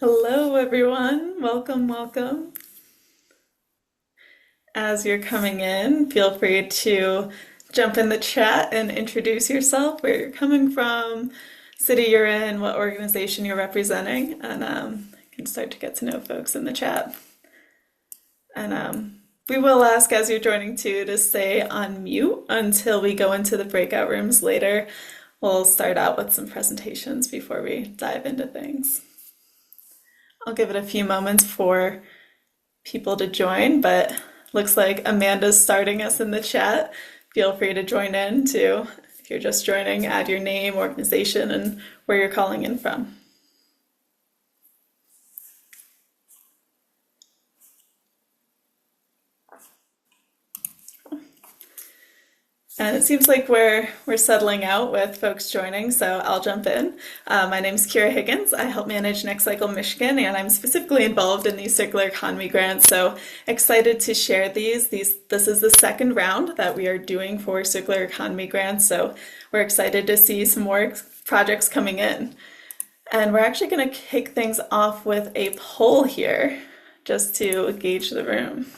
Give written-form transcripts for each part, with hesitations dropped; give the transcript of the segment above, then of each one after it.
Hello, everyone. Welcome, welcome. As you're coming in, feel free to jump in the chat and introduce yourself, where you're coming from, city you're in, what organization you're representing, and you can start to get to know folks in the chat. And we will ask as you're joining too to stay on mute until we go into the breakout rooms later. We'll start out with some presentations before we dive into things. I'll give it a few moments for people to join, but looks like Amanda's starting us in the chat. Feel free to join in too. If you're just joining, add your name, organization, and where you're calling in from. And it seems like we're settling out with folks joining, so I'll jump in. My name is Kira Higgins. I help manage Next Cycle Michigan, and I'm specifically involved in these circular economy grants. So excited to share these. This is the second round that we are doing for circular economy grants. So we're excited to see some more projects coming in. And we're actually going to kick things off with a poll here, just to gauge the room.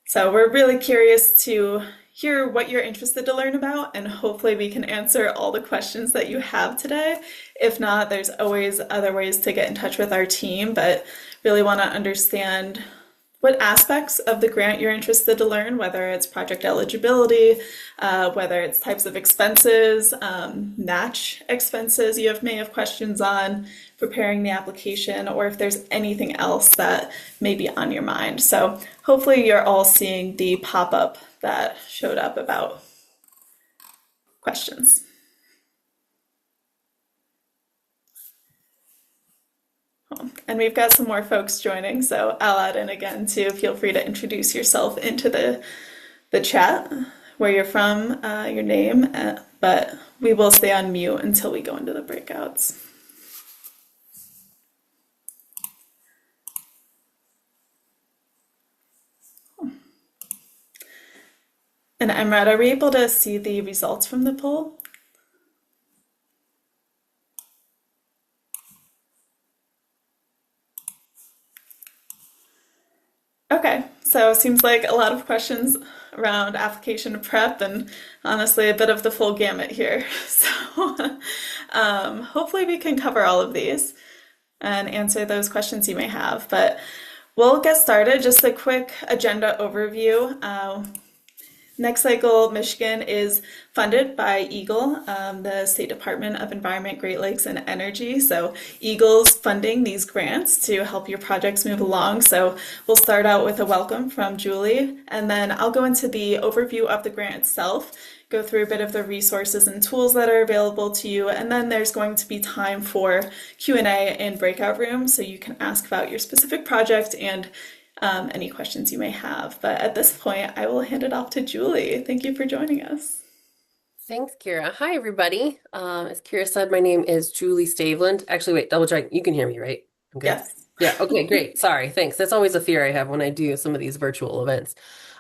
So we're really curious to hear what you're interested to learn about, and hopefully we can answer all the questions that you have today. If not, there's always other ways to get in touch with our team, but really want to understand what aspects of the grant you're interested to learn, whether it's project eligibility, whether it's types of expenses, match expenses may have questions on, preparing the application, or if there's anything else that may be on your mind. So hopefully you're all seeing the pop-up that showed up about questions. And we've got some more folks joining, so I'll add in again too. Feel free to introduce yourself into the chat, where you're from, your name, but we will stay on mute until we go into the breakouts. And Emrad, are we able to see the results from the poll? Okay, so it seems like a lot of questions around application prep and honestly a bit of the full gamut here. So hopefully we can cover all of these and answer those questions you may have. But we'll get started. Just a quick agenda overview. Next Cycle Michigan is funded by EAGLE, the State Department of Environment, Great Lakes, and Energy. So EAGLE's funding these grants to help your projects move along. So we'll start out with a welcome from Julie, and then I'll go into the overview of the grant itself, go through a bit of the resources and tools that are available to you, and then there's going to be time for Q&A in breakout rooms, so you can ask about your specific project and any questions you may have. But at this point, I will hand it off to Julie. Thank you for joining us. Thanks, Kira. Hi, everybody. As Kira said, my name is Julie Staveland. Actually, wait, double check. You can hear me, right? I'm good. Yes. Yeah, okay, great. Sorry, thanks. That's always a fear I have when I do some of these virtual events.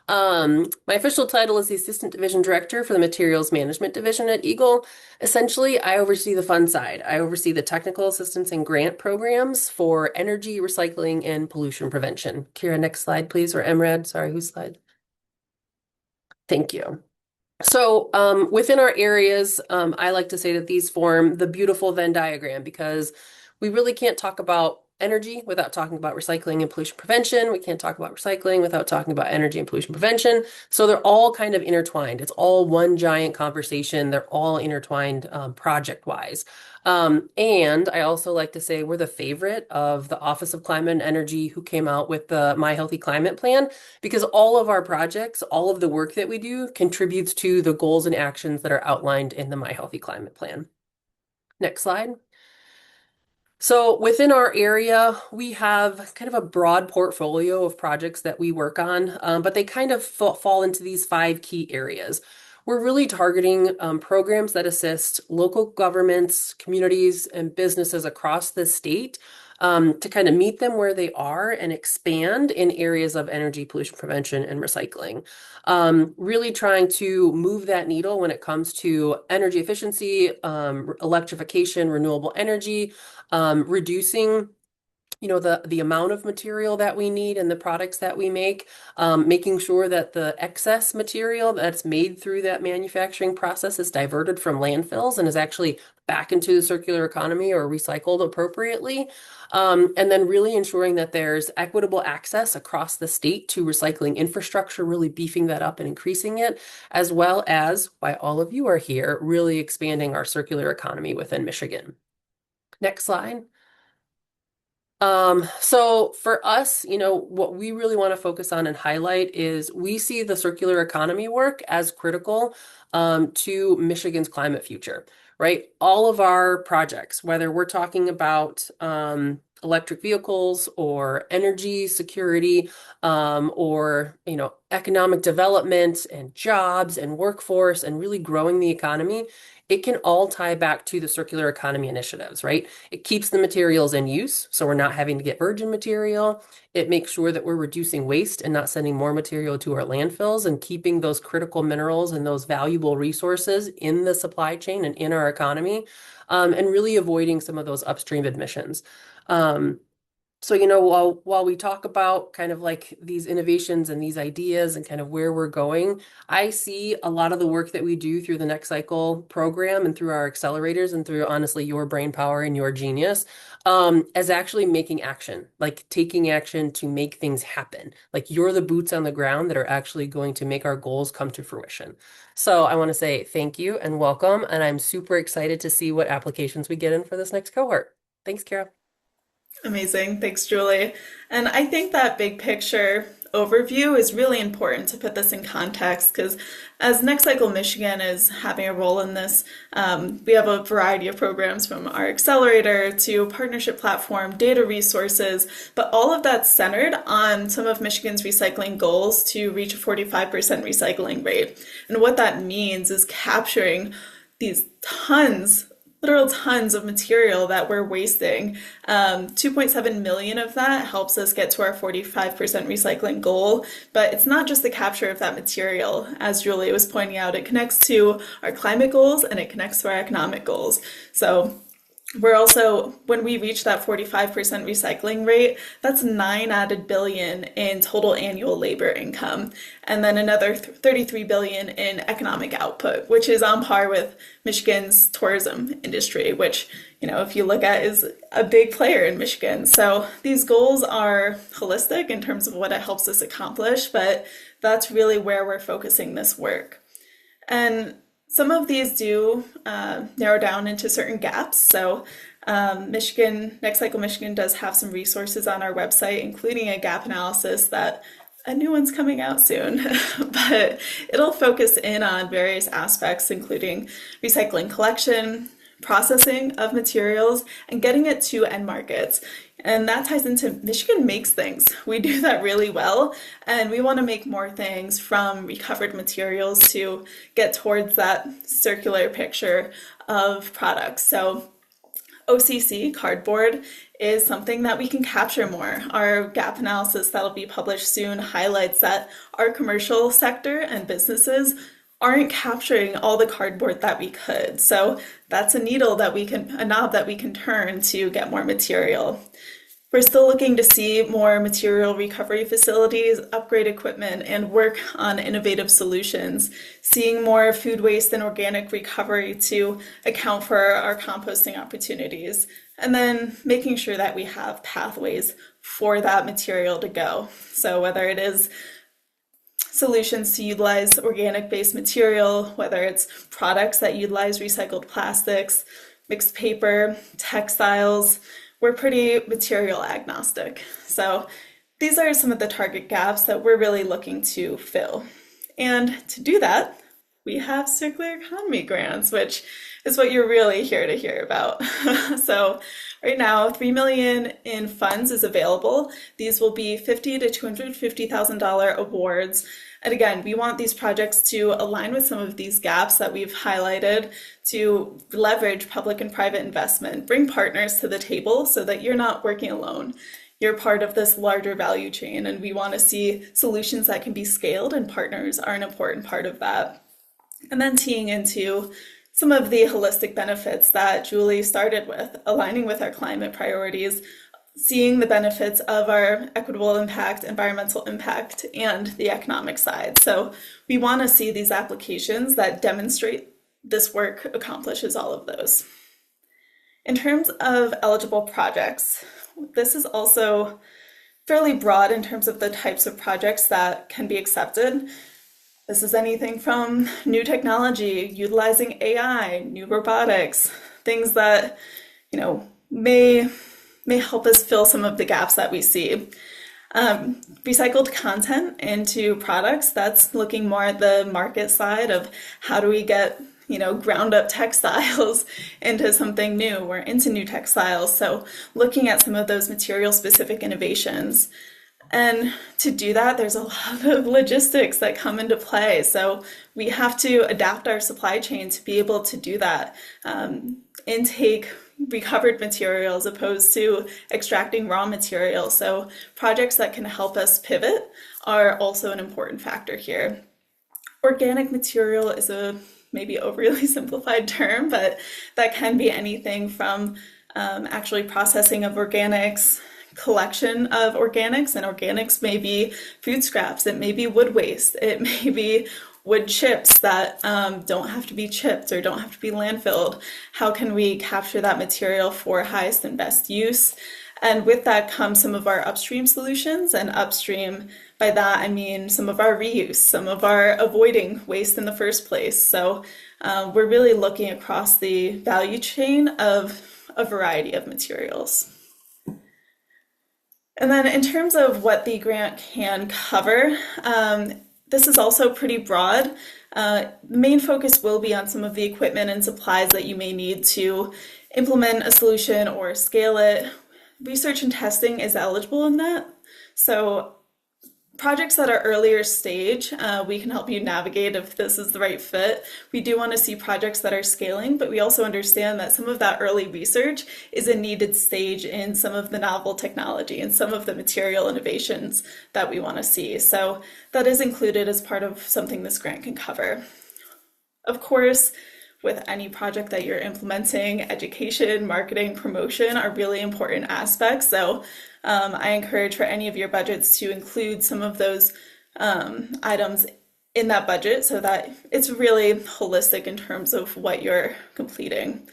My official title is the Assistant Division Director for the Materials Management Division at Eagle. Essentially, I oversee the fund side. I oversee the technical assistance and grant programs for energy, recycling, and pollution prevention. Kira, next slide, please, or Emrad. Sorry, whose slide? Thank you. So within our areas, I like to say that these form the beautiful Venn diagram because we really can't talk about energy without talking about recycling and pollution prevention. We can't talk about recycling without talking about energy and pollution prevention. So they're all kind of intertwined. It's all one giant conversation. They're all intertwined project-wise. And I also like to say we're the favorite of the Office of Climate and Energy, who came out with the My Healthy Climate Plan, because all of our projects, all of the work that we do contributes to the goals and actions that are outlined in the My Healthy Climate Plan. Next slide. So within our area, we have kind of a broad portfolio of projects that we work on, but they kind of fall into these 5 key areas. we're really targeting programs that assist local governments, communities, and businesses across the state to kind of meet them where they are and expand in areas of energy pollution prevention and recycling. Really trying to move that needle when it comes to energy efficiency, electrification, renewable energy, reducing the amount of material that we need and the products that we make, making sure that the excess material that's made through that manufacturing process is diverted from landfills and is actually back into the circular economy or recycled appropriately. And then really ensuring that there's equitable access across the state to recycling infrastructure, really beefing that up and increasing it, as well as, why all of you are here, really expanding our circular economy within Michigan. Next slide. So for us, what we really want to focus on and highlight is we see the circular economy work as critical to Michigan's climate future, right? All of our projects, whether we're talking about electric vehicles or energy security, or economic development and jobs and workforce and really growing the economy, it can all tie back to the circular economy initiatives, right? It keeps the materials in use, so we're not having to get virgin material. It makes sure that we're reducing waste and not sending more material to our landfills and keeping those critical minerals and those valuable resources in the supply chain and in our economy, and really avoiding some of those upstream emissions. Um, so, while we talk about kind of like these innovations and these ideas and kind of where we're going, I see a lot of the work that we do through the Next Cycle program and through our accelerators and through honestly your brain power and your genius, as actually making action, like taking action to make things happen. Like you're the boots on the ground that are actually going to make our goals come to fruition. So I want to say thank you and welcome, and I'm super excited to see what applications we get in for this next cohort. Thanks, Kara. Amazing. Thanks, Julie. And I think that big picture overview is really important to put this in context because as Next Cycle Michigan is having a role in this, we have a variety of programs from our accelerator to partnership platform, data resources, but all of that's centered on some of Michigan's recycling goals to reach a 45% recycling rate. And what that means is capturing these literal tons of material that we're wasting. 2.7 million of that helps us get to our 45% recycling goal, but it's not just the capture of that material. As Julie was pointing out, it connects to our climate goals and it connects to our economic goals. So we're also, when we reach that 45% recycling rate, that's 9 added billion in total annual labor income, and then another 33 billion in economic output, which is on par with Michigan's tourism industry, which, if you look at, is a big player in Michigan. So these goals are holistic in terms of what it helps us accomplish, but that's really where we're focusing this work. And some of these do narrow down into certain gaps. So Next Cycle Michigan does have some resources on our website, including a gap analysis that a new one's coming out soon, but it'll focus in on various aspects, including recycling collection, processing of materials, and getting it to end markets. And that ties into Michigan makes things. We do that really well, and we want to make more things from recovered materials to get towards that circular picture of products. So OCC, cardboard, is something that we can capture more. Our gap analysis that'll be published soon highlights that our commercial sector and businesses aren't capturing all the cardboard that we could. So that's a knob that we can turn to get more material. We're still looking to see more material recovery facilities, upgrade equipment, and work on innovative solutions, seeing more food waste and organic recovery to account for our composting opportunities, and then making sure that we have pathways for that material to go. So whether it is solutions to utilize organic-based material, whether it's products that utilize recycled plastics, mixed paper, textiles, we're pretty material agnostic. So these are some of the target gaps that we're really looking to fill. And to do that, we have circular economy grants, which is what you're really here to hear about. So right now, $3 million in funds is available. These will be $50,000 to $250,000 awards. And again, we want these projects to align with some of these gaps that we've highlighted, to leverage public and private investment, bring partners to the table so that you're not working alone. You're part of this larger value chain, and we want to see solutions that can be scaled, and partners are an important part of that. And then teeing into some of the holistic benefits that Julie started with, aligning with our climate priorities, seeing the benefits of our equitable impact, environmental impact, and the economic side. So we want to see these applications that demonstrate this work accomplishes all of those. In terms of eligible projects, this is also fairly broad in terms of the types of projects that can be accepted. This is anything from new technology, utilizing AI, new robotics, things that, may help us fill some of the gaps that we see. Recycled content into products, that's looking more at the market side of how do we get ground up textiles into something new or into new textiles. So looking at some of those material specific innovations. And to do that, there's a lot of logistics that come into play. So we have to adapt our supply chain to be able to do that. Intake recovered material as opposed to extracting raw material. So projects that can help us pivot are also an important factor here. Organic material is a maybe overly simplified term, but that can be anything from actually processing of organics, collection of organics, and organics may be food scraps, it may be wood waste, it may be wood chips that don't have to be chipped or don't have to be landfilled. How can we capture that material for highest and best use? And with that comes some of our upstream solutions, and upstream, by that I mean some of our reuse, some of our avoiding waste in the first place. So we're really looking across the value chain of a variety of materials. And then in terms of what the grant can cover, this is also pretty broad. The main focus will be on some of the equipment and supplies that you may need to implement a solution or scale it. Research and testing is eligible in that. So projects that are earlier stage, we can help you navigate if this is the right fit. We do want to see projects that are scaling, but we also understand that some of that early research is a needed stage in some of the novel technology and some of the material innovations that we want to see. So that is included as part of something this grant can cover. Of course, with any project that you're implementing, education, marketing, promotion are really important aspects. So I encourage for any of your budgets to include some of those items in that budget so that it's really holistic in terms of what you're completing.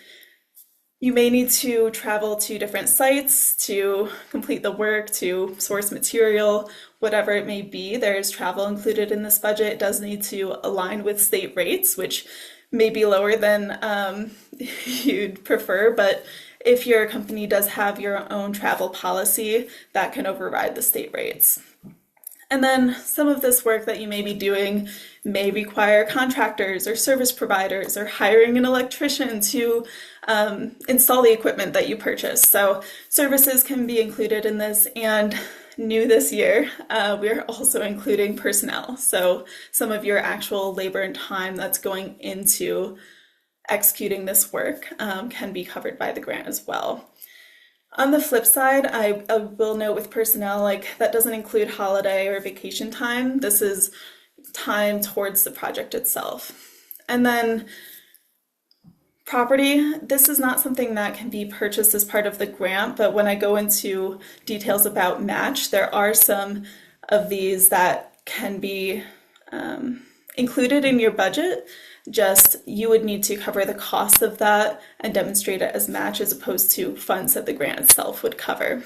You may need to travel to different sites to complete the work, to source material, whatever it may be. There is travel included in this budget. It does need to align with state rates, which may be lower than you'd prefer, but if your company does have your own travel policy, that can override the state rates. And then some of this work that you may be doing may require contractors or service providers or hiring an electrician to install the equipment that you purchase. So services can be included in this, and new this year, we're also including personnel. So some of your actual labor and time that's going into executing this work can be covered by the grant as well. On the flip side, I will note with personnel, that doesn't include holiday or vacation time. This is time towards the project itself. And then property, this is not something that can be purchased as part of the grant, but when I go into details about match, there are some of these that can be included in your budget. Just you would need to cover the cost of that and demonstrate it as match as opposed to funds that the grant itself would cover.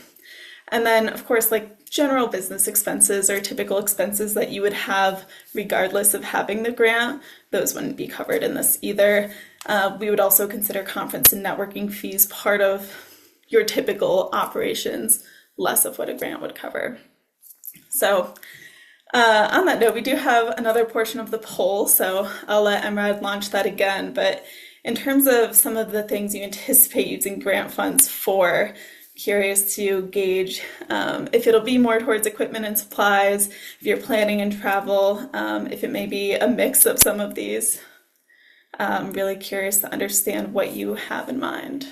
And then, of course, general business expenses or typical expenses that you would have regardless of having the grant, those wouldn't be covered in this either. We would also consider conference and networking fees part of your typical operations, less of what a grant would cover. So on that note, we do have another portion of the poll, so I'll let Emrad launch that again. But in terms of some of the things you anticipate using grant funds for, curious to gauge if it'll be more towards equipment and supplies, if you're planning and travel, if it may be a mix of some of these. Really curious to understand what you have in mind.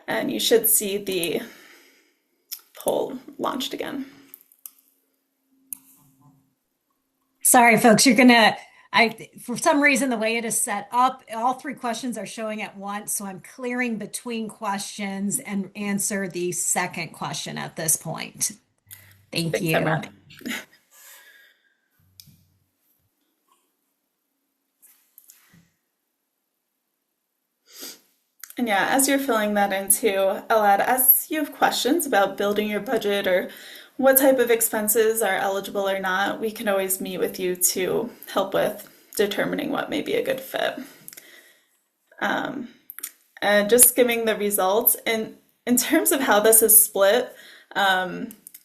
And you should see the poll launched again. Sorry, folks, for some reason, the way it is set up, all three questions are showing at once. So I'm clearing between questions and answer the second question at this point. Thank Thanks, you. Emma. And yeah, as you're filling that in too, I'll add, as you have questions about building your budget or what type of expenses are eligible or not, we can always meet with you to help with determining what may be a good fit. And just skimming the results, in terms of how this is split,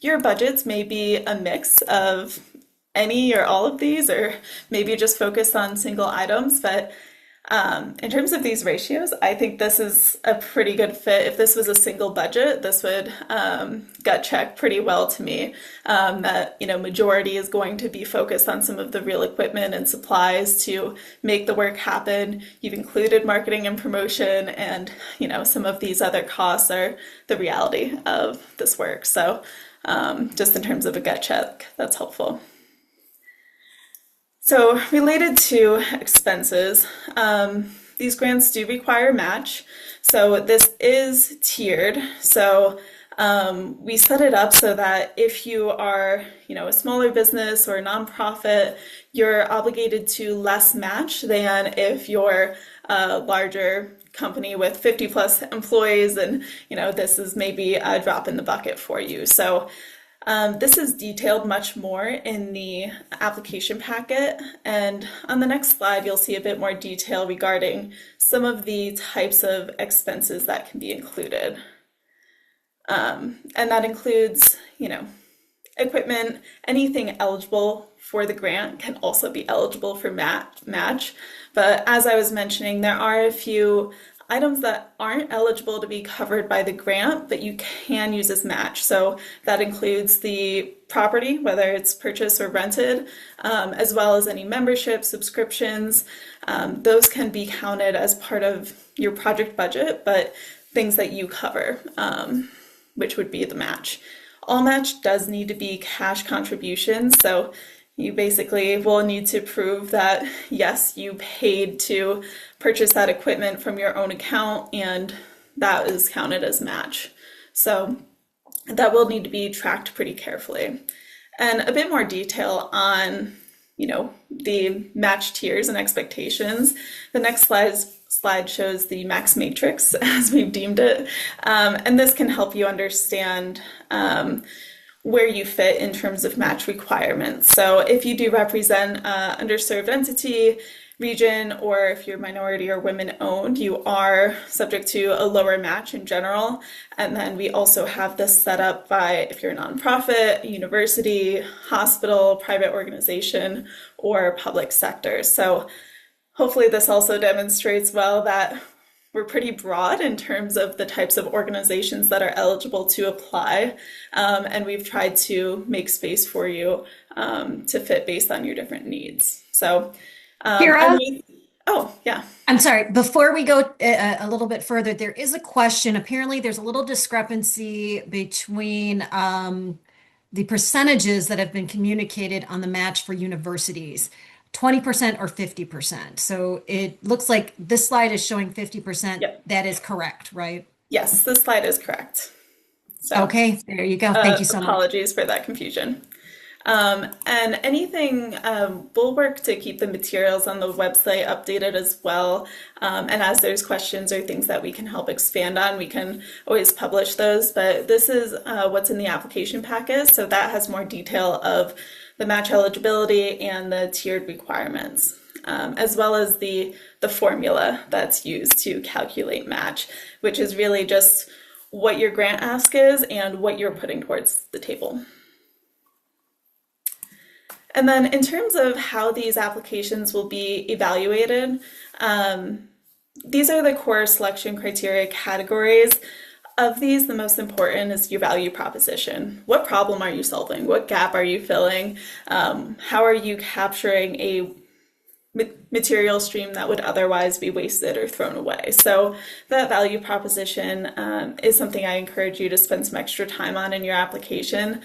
your budgets may be a mix of any or all of these, or maybe just focus on single items, but in terms of these ratios, I think this is a pretty good fit. If this was a single budget, this would gut check pretty well to me. That majority is going to be focused on some of the real equipment and supplies to make the work happen. You've included marketing and promotion, and some of these other costs are the reality of this work. So just in terms of a gut check, that's helpful. So related to expenses, these grants do require a match. So this is tiered. So we set it up so that if you are, a smaller business or a nonprofit, you're obligated to less match than if you're a larger company with 50 plus employees, and this is maybe a drop in the bucket for you. So this is detailed much more in the application packet, and on the next slide you'll see a bit more detail regarding some of the types of expenses that can be included. And that includes, equipment. Anything eligible for the grant can also be eligible for match. But as I was mentioning, there are a few items that aren't eligible to be covered by the grant, but you can use as match. So that includes the property, whether it's purchased or rented, as well as any membership, subscriptions. Those can be counted as part of your project budget, but things that you cover, which would be the match. All match does need to be cash contributions, so you basically will need to prove that, yes, you paid to purchase that equipment from your own account, and that is counted as match. So that will need to be tracked pretty carefully. And a bit more detail on, the match tiers and expectations. The next slide shows the max matrix, as we've deemed it. And this can help you understand where you fit in terms of match requirements. So if you do represent an underserved entity, region, or if you're minority or women owned, you are subject to a lower match in general. And then we also have this set up by if you're a nonprofit, university, hospital, private organization, or public sector. So hopefully this also demonstrates well that we're pretty broad in terms of the types of organizations that are eligible to apply. And we've tried to make space for you to fit based on your different needs. So, Kira? Oh, yeah. I'm sorry. Before we go a little bit further, there is a question. Apparently, there's a little discrepancy between the percentages that have been communicated on the match for universities. 20% or 50%. So it looks like this slide is showing 50%. Yep. That is correct, right? Yes, this slide is correct. So, okay, there you go. Thank you so much. Apologies for that confusion. And anything, we'll work to keep the materials on the website updated as well. And as there's questions or things that we can help expand on, we can always publish those. But this is what's in the application packet. So that has more detail of the match eligibility and the tiered requirements, as well as the formula that's used to calculate match, which is really just what your grant ask is and what you're putting towards the table. And then in terms of how these applications will be evaluated, these are the core selection criteria categories. Of these, the most important is your value proposition. What problem are you solving? What gap are you filling? How are you capturing a material stream that would otherwise be wasted or thrown away? So that value proposition is something I encourage you to spend some extra time on in your application.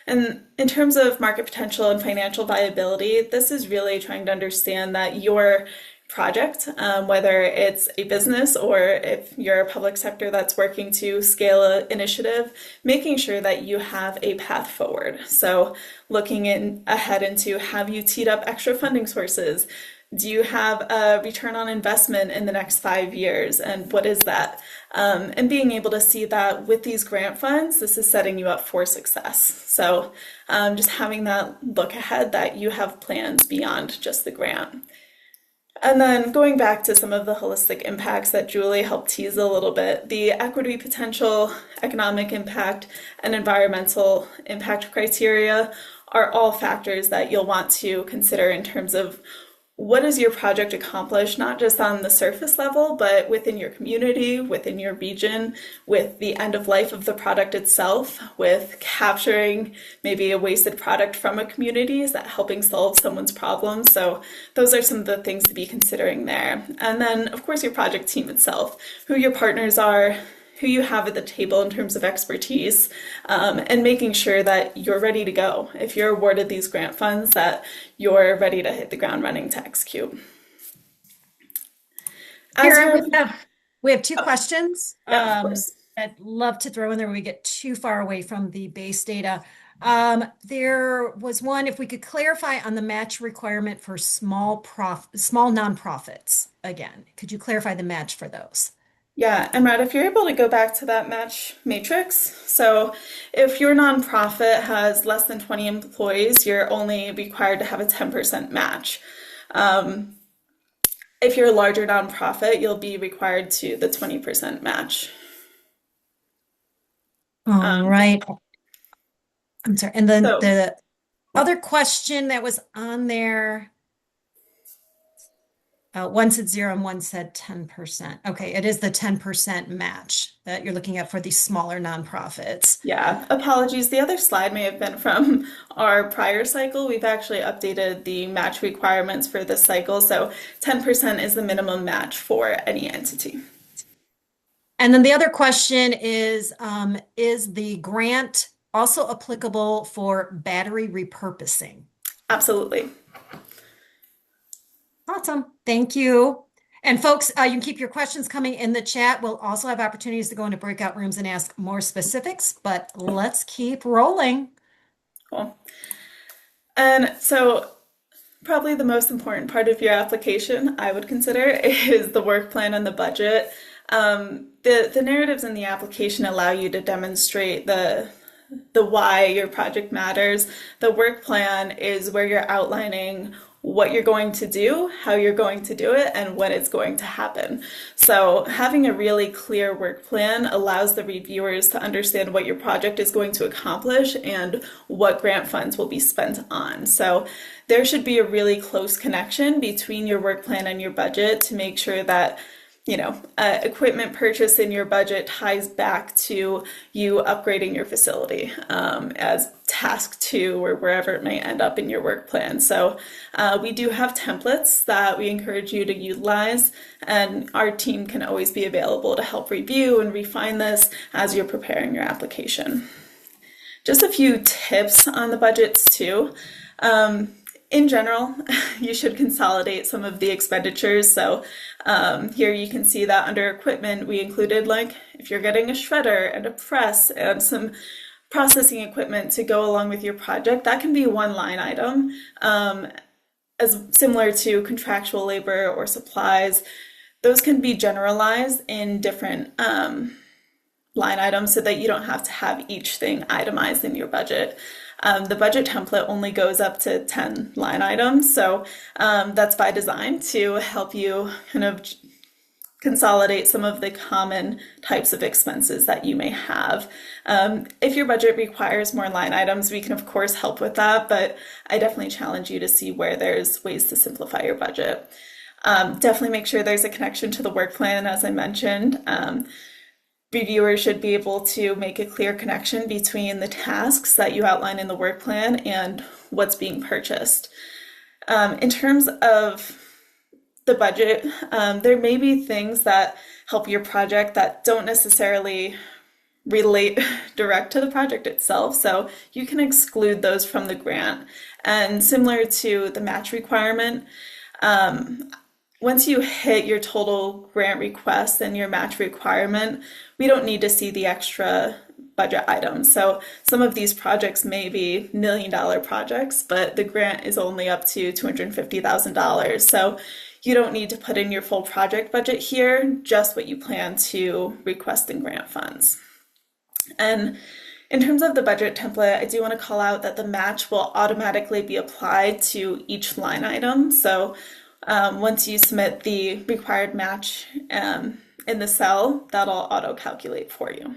And in terms of market potential and financial viability, this is really trying to understand that your project, whether it's a business or if you're a public sector that's working to scale an initiative, making sure that you have a path forward. So looking ahead into, have you teed up extra funding sources? Do you have a return on investment in the next 5 years? And what is that? And being able to see that with these grant funds, this is setting you up for success. So just having that look ahead that you have plans beyond just the grant. And then going back to some of the holistic impacts that Julie helped tease a little bit, the equity potential, economic impact, and environmental impact criteria are all factors that you'll want to consider in terms of what does your project accomplish, not just on the surface level, but within your community, within your region, with the end of life of the product itself, with capturing maybe a wasted product from a community, is that helping solve someone's problem? So those are some of the things to be considering there. And then, of course, your project team itself, who your partners are, who you have at the table in terms of expertise, and making sure that you're ready to go. If you're awarded these grant funds, that you're ready to hit the ground running to execute. Kara, we have two questions. Yeah, of course. I'd love to throw in there when we get too far away from the base data. There was one, if we could clarify on the match requirement for small nonprofits. Again, could you clarify the match for those? Yeah, and Brad, if you're able to go back to that match matrix, so if your nonprofit has less than 20 employees, you're only required to have a 10% match. If you're a larger nonprofit, you'll be required to the 20% match. All right. I'm sorry. And then So the other question that was on there, one said 0 and one said 10%. Okay, it is the 10% match that you're looking at for these smaller nonprofits. yeah, apologies. The other slide may have been from our prior cycle. We've actually updated the match requirements for this cycle. So 10% is the minimum match for any entity. And then the other question is the grant also applicable for battery repurposing? Absolutely. Awesome. Thank you. And folks, you can keep your questions coming in the chat. We'll also have opportunities to go into breakout rooms and ask more specifics, but let's keep rolling. Cool. And so probably the most important part of your application, I would consider, is the work plan and the budget. The narratives in the application allow you to demonstrate the why your project matters. The work plan is where you're outlining what you're going to do, how you're going to do it, and when it's going to happen. So having a really clear work plan allows the reviewers to understand what your project is going to accomplish and what grant funds will be spent on. So there should be a really close connection between your work plan and your budget to make sure that equipment purchase in your budget ties back to you upgrading your facility as task 2 or wherever it may end up in your work plan. So we do have templates that we encourage you to utilize, and our team can always be available to help review and refine this as you're preparing your application. Just a few tips on the budgets too. In general, you should consolidate some of the expenditures. So here you can see that under equipment, we included, like, if you're getting a shredder and a press and some processing equipment to go along with your project, that can be one line item, as similar to contractual labor or supplies. Those can be generalized in different line items so that you don't have to have each thing itemized in your budget. The budget template only goes up to 10 line items, so that's by design to help you kind of consolidate some of the common types of expenses that you may have. If your budget requires more line items, we can of course help with that, but I definitely challenge you to see where there's ways to simplify your budget. Definitely make sure there's a connection to the work plan, as I mentioned. Reviewers should be able to make a clear connection between the tasks that you outline in the work plan and what's being purchased. In terms of the budget, there may be things that help your project that don't necessarily relate direct to the project itself, so you can exclude those from the grant. And similar to the match requirement, once you hit your total grant request and your match requirement, we don't need to see the extra budget items. So some of these projects may be $1 million projects, but the grant is only up to $250,000. So you don't need to put in your full project budget here, just what you plan to request in grant funds. And in terms of the budget template, I do want to call out that the match will automatically be applied to each line item. So once you submit the required match in the cell, that'll auto-calculate for you.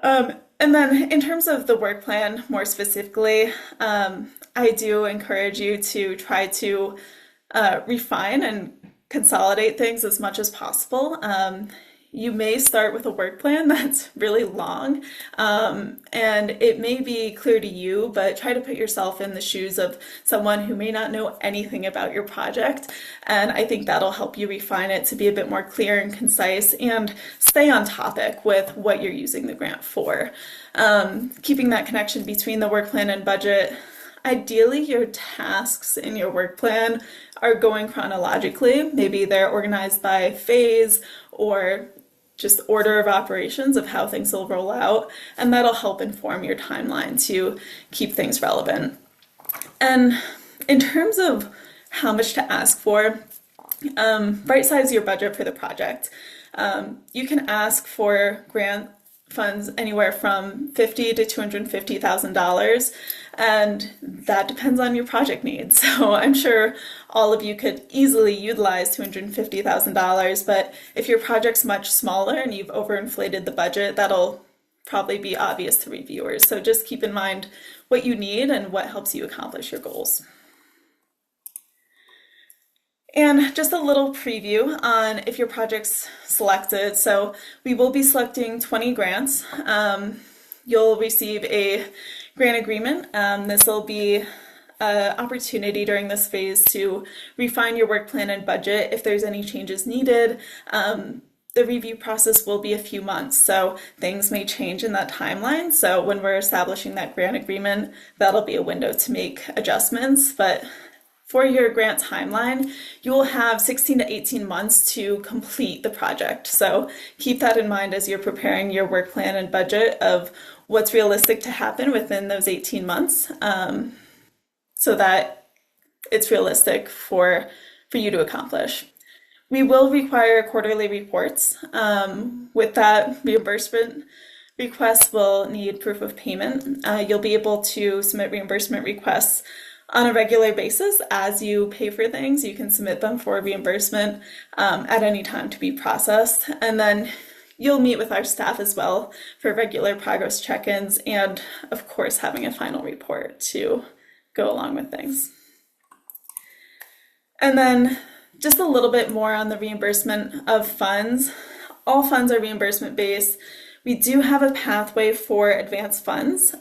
And then in terms of the work plan, more specifically, I do encourage you to try to refine and consolidate things as much as possible. You may start with a work plan that's really long, and it may be clear to you, but try to put yourself in the shoes of someone who may not know anything about your project. And I think that'll help you refine it to be a bit more clear and concise and stay on topic with what you're using the grant for. Keeping that connection between the work plan and budget. Ideally, your tasks in your work plan are going chronologically. Maybe they're organized by phase or just order of operations of how things will roll out, and that'll help inform your timeline to keep things relevant. And in terms of how much to ask for, right size your budget for the project. You can ask for grant funds anywhere from $50,000 to $250,000, and that depends on your project needs. So I'm sure all of you could easily utilize $250,000, but if your project's much smaller and you've overinflated the budget, that'll probably be obvious to reviewers. So just keep in mind what you need and what helps you accomplish your goals. And just a little preview on if your project's selected. So we will be selecting 20 grants. You'll receive a grant agreement. This will be an opportunity during this phase to refine your work plan and budget if there's any changes needed. The review process will be a few months, so things may change in that timeline. So when we're establishing that grant agreement, that'll be a window to make adjustments. But for your grant timeline, you will have 16 to 18 months to complete the project. So keep that in mind as you're preparing your work plan and budget of what's realistic to happen within those 18 months, so that it's realistic for you to accomplish. We will require quarterly reports. With that, reimbursement requests will need proof of payment. You'll be able to submit reimbursement requests on a regular basis. As you pay for things, you can submit them for reimbursement at any time to be processed. And then you'll meet with our staff as well for regular progress check-ins and, of course, having a final report to go along with things. And then just a little bit more on the reimbursement of funds. All funds are reimbursement based. We do have a pathway for advanced funds.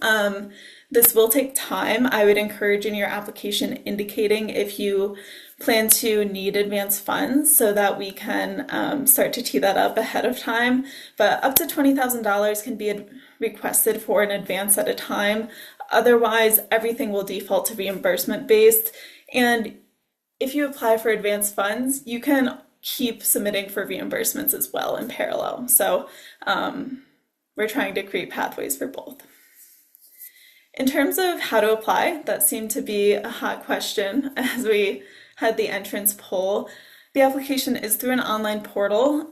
This will take time. I would encourage in your application indicating if you plan to need advanced funds so that we can start to tee that up ahead of time. But up to $20,000 can be requested for an advance at a time. Otherwise, everything will default to reimbursement based. And if you apply for advanced funds, you can keep submitting for reimbursements as well in parallel. So we're trying to create pathways for both. In terms of how to apply, that seemed to be a hot question as we had the entrance poll. The application is through an online portal.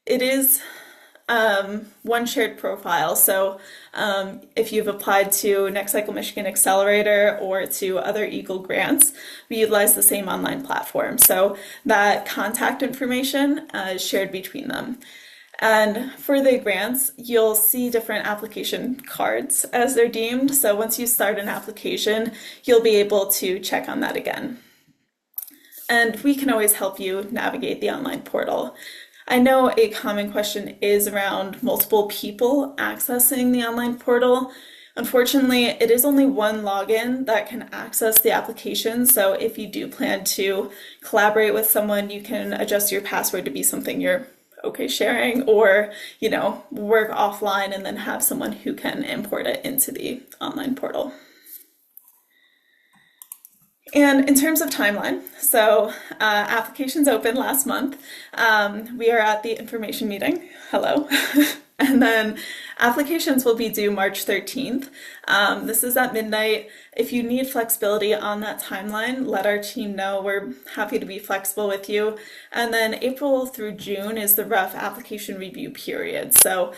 It is one shared profile. So if you've applied to Next Cycle Michigan Accelerator or to other Eagle grants, we utilize the same online platform. So that contact information is shared between them. And for the grants, you'll see different application cards as they're deemed. So once you start an application, you'll be able to check on that again. And we can always help you navigate the online portal. I know a common question is around multiple people accessing the online portal. Unfortunately, it is only one login that can access the application. So if you do plan to collaborate with someone, you can adjust your password to be something you're okay sharing, or, work offline and then have someone who can import it into the online portal. And in terms of timeline, so applications opened last month. We are at the information meeting. Hello. And then applications will be due March 13th. This is at midnight. If you need flexibility on that timeline, let our team know. We're happy to be flexible with you. And then April through June is the rough application review period. So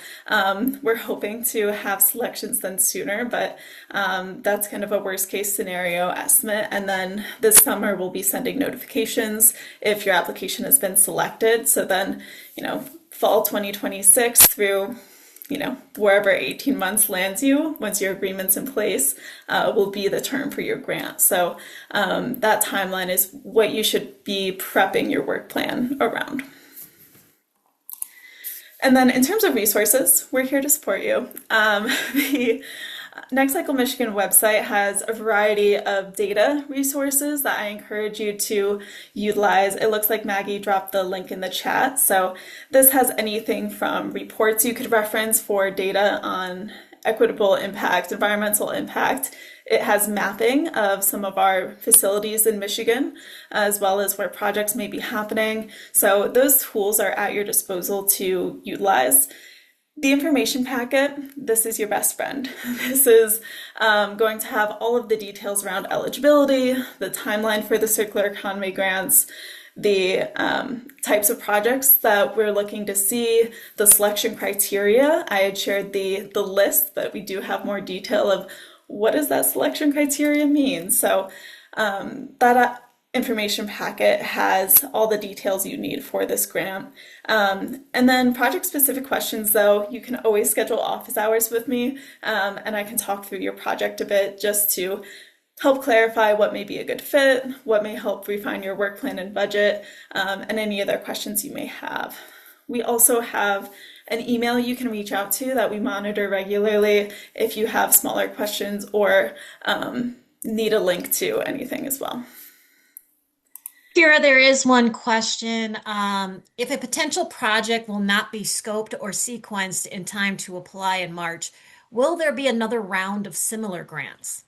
we're hoping to have selections then sooner, but that's kind of a worst case scenario estimate. And then this summer we'll be sending notifications if your application has been selected. So then, fall 2026 through, wherever 18 months lands you, once your agreement's in place, will be the term for your grant. So that timeline is what you should be prepping your work plan around. And then in terms of resources, we're here to support you. The Next Cycle Michigan website has a variety of data resources that I encourage you to utilize. It looks like Maggie dropped the link in the chat. So this has anything from reports you could reference for data on equitable impact, environmental impact. It has mapping of some of our facilities in Michigan, as well as where projects may be happening. So those tools are at your disposal to utilize. The information packet, this is your best friend. This is going to have all of the details around eligibility, the timeline for the circular economy grants, the types of projects that we're looking to see, the selection criteria. I had shared the list, but we do have more detail of what does that selection criteria mean. So that information packet has all the details you need for this grant. And then project-specific questions, though, you can always schedule office hours with me, and I can talk through your project a bit just to help clarify what may be a good fit, what may help refine your work plan and budget, and any other questions you may have. We also have an email you can reach out to that we monitor regularly if you have smaller questions or need a link to anything as well. Kira, there is one question. If a potential project will not be scoped or sequenced in time to apply in March, will there be another round of similar grants?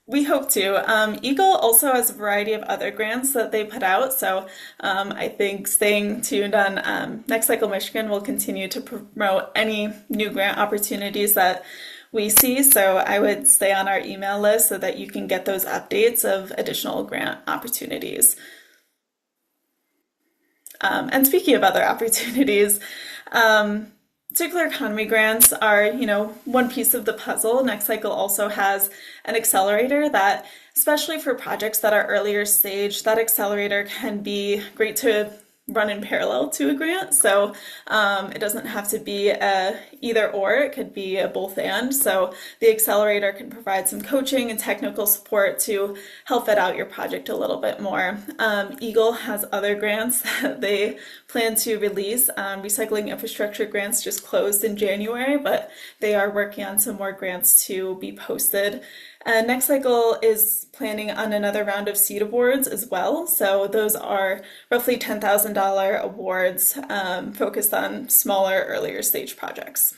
We hope to. Eagle also has a variety of other grants that they put out, so I think staying tuned on Next Cycle Michigan will continue to promote any new grant opportunities that we see, so I would stay on our email list so that you can get those updates of additional grant opportunities. And speaking of other opportunities, circular economy grants are, one piece of the puzzle. Next Cycle also has an accelerator that, especially for projects that are earlier stage, that accelerator can be great to run in parallel to a grant. So it doesn't have to be a either or, it could be a both and. So the accelerator can provide some coaching and technical support to help vet out your project a little bit more. Eagle has other grants that they plan to release. Recycling infrastructure grants just closed in January, but they are working on some more grants to be posted. Next Cycle is planning on another round of seed awards as well. So those are roughly $10,000 awards focused on smaller, earlier stage projects.